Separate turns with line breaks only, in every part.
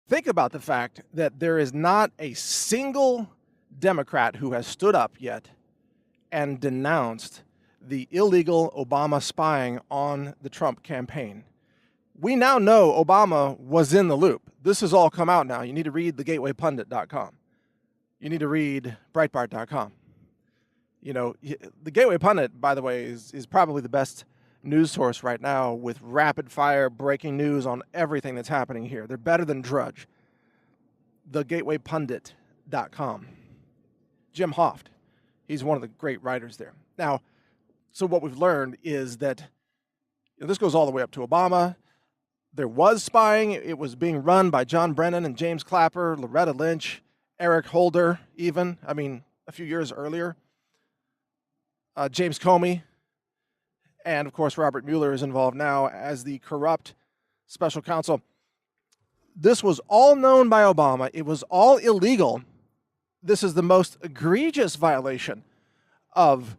Think about the fact that there is not a single Democrat who has stood up yet and denounced the illegal Obama spying on the Trump campaign. We now know Obama was in the loop. This has all come out now. You need to read thegatewaypundit.com. You need to read breitbart.com. You know, the Gateway Pundit, by the way, is probably the best news source right now with rapid-fire breaking news on everything that's happening here. They're better than Drudge. Thegatewaypundit.com. Jim Hoft, he's one of the great writers there. Now, so what we've learned is that this goes all the way up to Obama. There was spying. It was being run by John Brennan and James Clapper, Loretta Lynch, Eric Holder even, a few years earlier. James Comey, and of course Robert Mueller is involved now as the corrupt special counsel. This was all known by Obama. It was all illegal. This is the most egregious violation of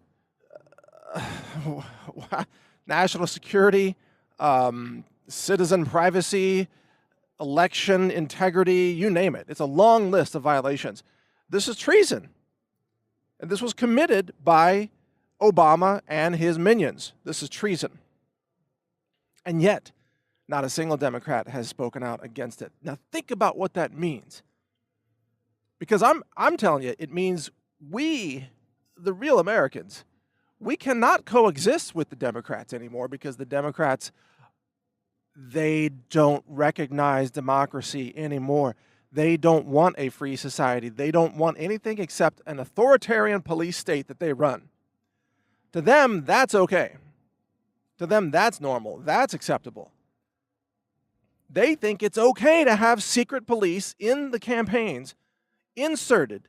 national security, citizen privacy, election integrity, you name it. It's a long list of violations. This is treason. And this was committed by Obama and his minions. This is treason. And yet, not a single Democrat has spoken out against it. Now think about what that means. Because I'm telling you, it means we, the real Americans, we cannot coexist with the Democrats anymore because the Democrats, they don't recognize democracy anymore. They don't want a free society. They don't want anything except an authoritarian police state that they run. To them, that's okay. To them, that's normal. That's acceptable. They think it's okay to have secret police in the campaigns inserted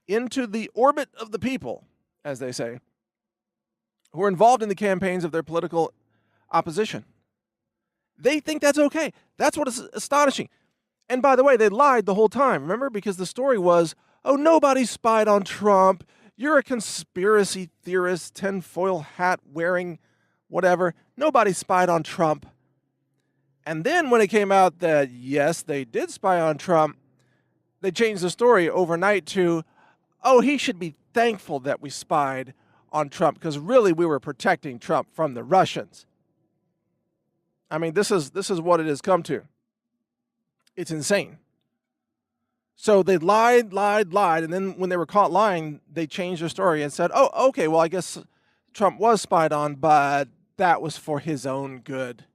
into the orbit of the people, as they say, who are involved in the campaigns of their political opposition. They think that's okay. That's what is astonishing. And by the way, they lied the whole time, remember? Because the story was, oh, nobody spied on Trump. You're a conspiracy theorist, tinfoil hat wearing, whatever. Nobody spied on Trump. And then when it came out that, yes, they did spy on Trump, they changed the story overnight to, oh, he should be thankful that we spied on Trump because really we were protecting Trump from the Russians. This is what it has come to. It's insane. So they lied, and then when they were caught lying, they changed their story and said, oh, okay, well, I guess Trump was spied on, but that was for his own good.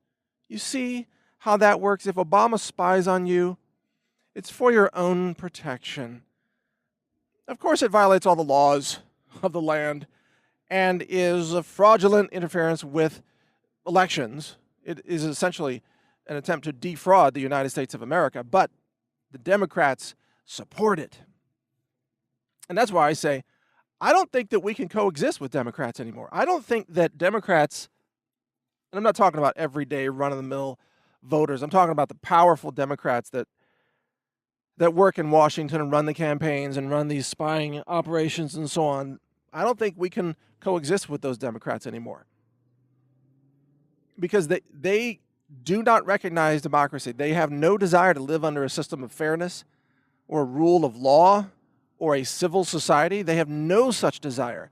You see how that works? If Obama spies on you, it's for your own protection. Of course, it violates all the laws of the land and is a fraudulent interference with elections. It is essentially an attempt to defraud the United States of America, but the Democrats support it. And that's why I say, I don't think that we can coexist with Democrats anymore. I don't think that Democrats, and I'm not talking about everyday run-of-the-mill voters, I'm talking about the powerful Democrats that work in Washington and run the campaigns and run these spying operations and so on. I don't think we can coexist with those Democrats anymore. Because they do not recognize democracy. They have no desire to live under a system of fairness or rule of law or a civil society. They have no such desire.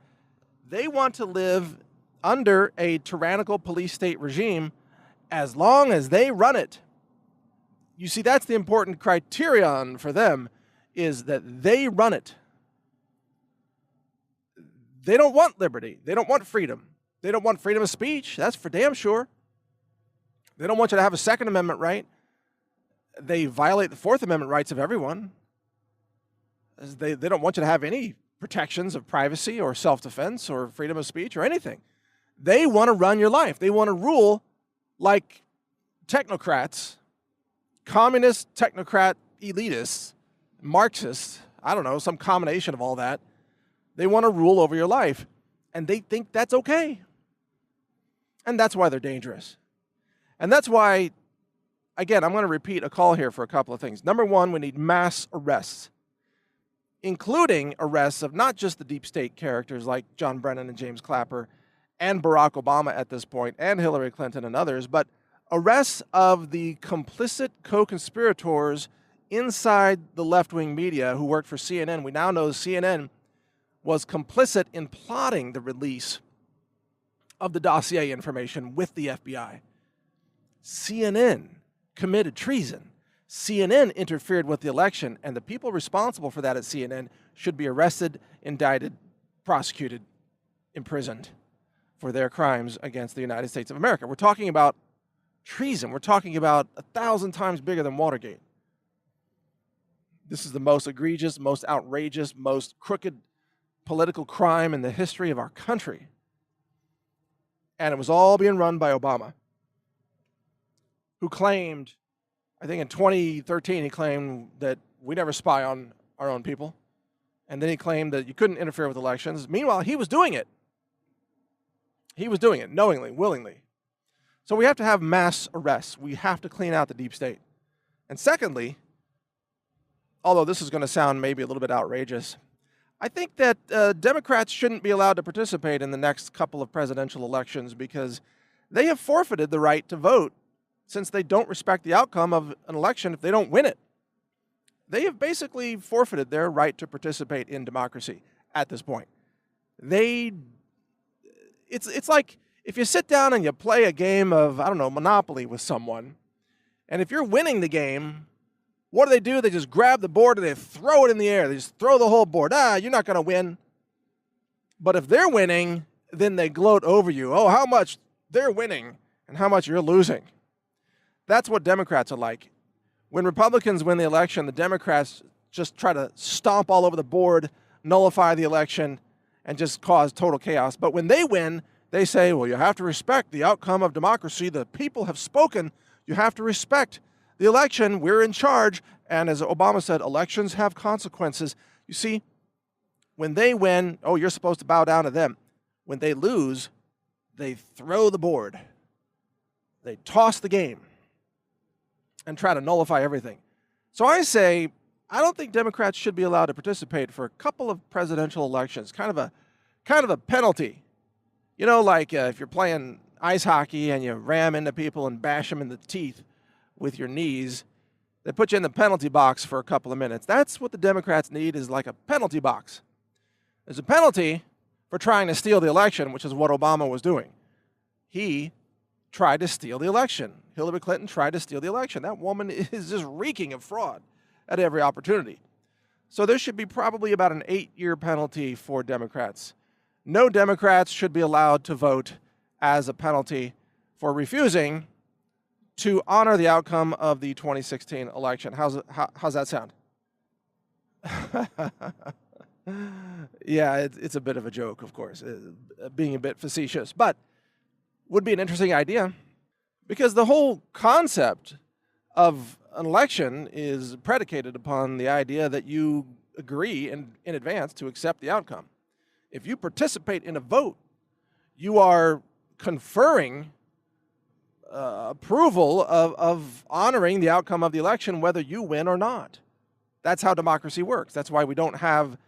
They want to live under a tyrannical police state regime as long as they run it. You see, that's the important criterion for them, is that they run it. They don't want liberty. They don't want freedom. They don't want freedom of speech. That's for damn sure. They don't want you to have a Second Amendment right. They violate the Fourth Amendment rights of everyone. They don't want you to have any protections of privacy or self-defense or freedom of speech or anything. They want to run your life. They want to rule like technocrats, communist, technocrat, elitists, Marxists, I don't know, some combination of all that. They want to rule over your life, and they think that's okay. And that's why they're dangerous. And that's why, again, I'm going to repeat a call here for a couple of things. Number one, we need mass arrests, including arrests of not just the deep state characters like John Brennan and James Clapper and Barack Obama at this point and Hillary Clinton and others, but Arrests of the complicit co-conspirators inside the left-wing media who worked for CNN. We now know CNN was complicit in plotting the release of the dossier information with the FBI. CNN committed treason. CNN interfered with the election, and the people responsible for that at CNN should be arrested, indicted, prosecuted, imprisoned for their crimes against the United States of America. We're talking about treason. We're talking about 1,000 times bigger than Watergate. This is the most egregious, most outrageous, most crooked political crime in the history of our country. And it was all being run by Obama, who claimed, I think in 2013, he claimed that we never spy on our own people. And then he claimed that you couldn't interfere with elections. Meanwhile, he was doing it. He was doing it knowingly, willingly. So we have to have mass arrests. We have to clean out the deep state. And secondly, although this is going to sound maybe a little bit outrageous, I think that Democrats shouldn't be allowed to participate in the next couple of presidential elections because they have forfeited the right to vote since they don't respect the outcome of an election if they don't win it. They have basically forfeited their right to participate in democracy at this point. It's like if you sit down and you play a game of, I don't know, Monopoly with someone, and if you're winning the game, what do? They just grab the board and they throw it in the air. They just throw the whole board. You're not going to win. But if they're winning, then they gloat over you. Oh, how much they're winning and how much you're losing. That's what Democrats are like. When Republicans win the election, the Democrats just try to stomp all over the board, nullify the election, and just cause total chaos. But when they win, they say, well, you have to respect the outcome of democracy. The people have spoken. You have to respect the election. We're in charge. And as Obama said, elections have consequences. You see, when they win, oh, you're supposed to bow down to them. When they lose, they throw the board. They toss the game and try to nullify everything. So I say, I don't think Democrats should be allowed to participate for a couple of presidential elections. Kind of a penalty. You know, like if you're playing ice hockey and you ram into people and bash them in the teeth with your knees, they put you in the penalty box for a couple of minutes. That's what the Democrats need, is like a penalty box. There's a penalty for trying to steal the election, which is what Obama was doing. He tried to steal the election. Hillary Clinton tried to steal the election. That woman is just reeking of fraud at every opportunity. So there should be probably about an 8-year penalty for Democrats. No Democrats should be allowed to vote as a penalty for refusing to honor the outcome of the 2016 election. How's that sound? Yeah, it's a bit of a joke, of course, being a bit facetious, but would be an interesting idea, because the whole concept of an election is predicated upon the idea that you agree in advance to accept the outcome. If you participate in a vote, you are conferring approval of honoring the outcome of the election, whether you win or not. That's how democracy works. That's why we don't have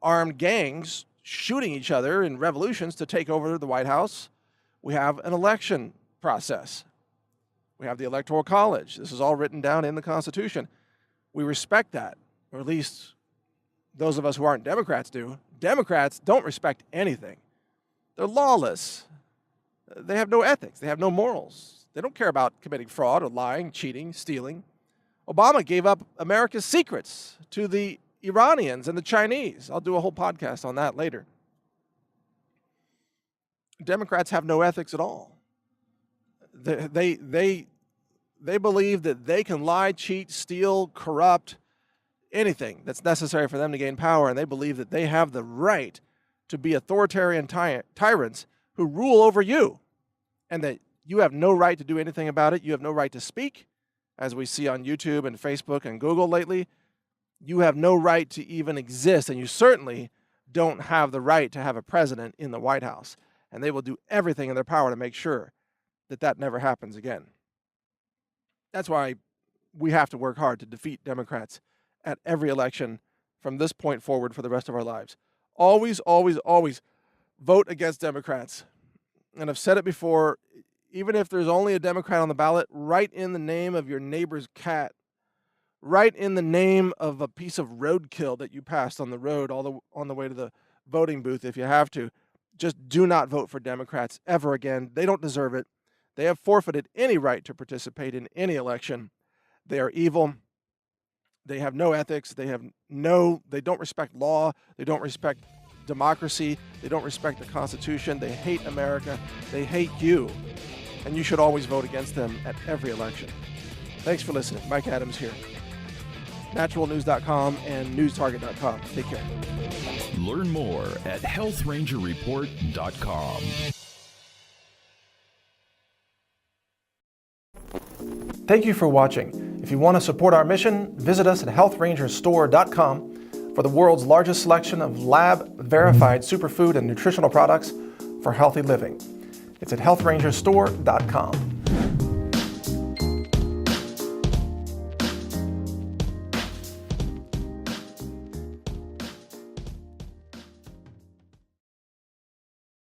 armed gangs shooting each other in revolutions to take over the White House. We have an election process. We have the Electoral College. This is all written down in the Constitution. We respect that, or at least those of us who aren't Democrats do. Democrats don't respect anything. They're lawless. They have no ethics. They have no morals. They don't care about committing fraud or lying, cheating, stealing. Obama gave up America's secrets to the Iranians and the Chinese. I'll do a whole podcast on that later. Democrats have no ethics at all. They believe that they can lie, cheat, steal, corrupt, anything that's necessary for them to gain power, and they believe that they have the right to be authoritarian tyrants who rule over you, and that you have no right to do anything about it. You have no right to speak, as we see on YouTube and Facebook and Google lately. You have no right to even exist, and you certainly don't have the right to have a president in the White House. And they will do everything in their power to make sure that that never happens again. That's why we have to work hard to defeat Democrats at every election from this point forward for the rest of our lives. Always, always, always vote against Democrats. And I've said it before, even if there's only a Democrat on the ballot, write in the name of your neighbor's cat. Write in the name of a piece of roadkill that you passed on the road on the way to the voting booth if you have to. Just do not vote for Democrats ever again. They don't deserve it. They have forfeited any right to participate in any election. They are evil. They have no ethics. They don't respect law. They don't respect democracy. They don't respect the Constitution. They hate America. They hate you. And you should always vote against them at every election. Thanks for listening. Mike Adams here. NaturalNews.com and NewsTarget.com. Take care.
Learn more at HealthRangerReport.com.
Thank you for watching. If you want to support our mission, visit us at HealthRangerStore.com for the world's largest selection of lab-verified superfood and nutritional products for healthy living. It's at HealthRangerStore.com.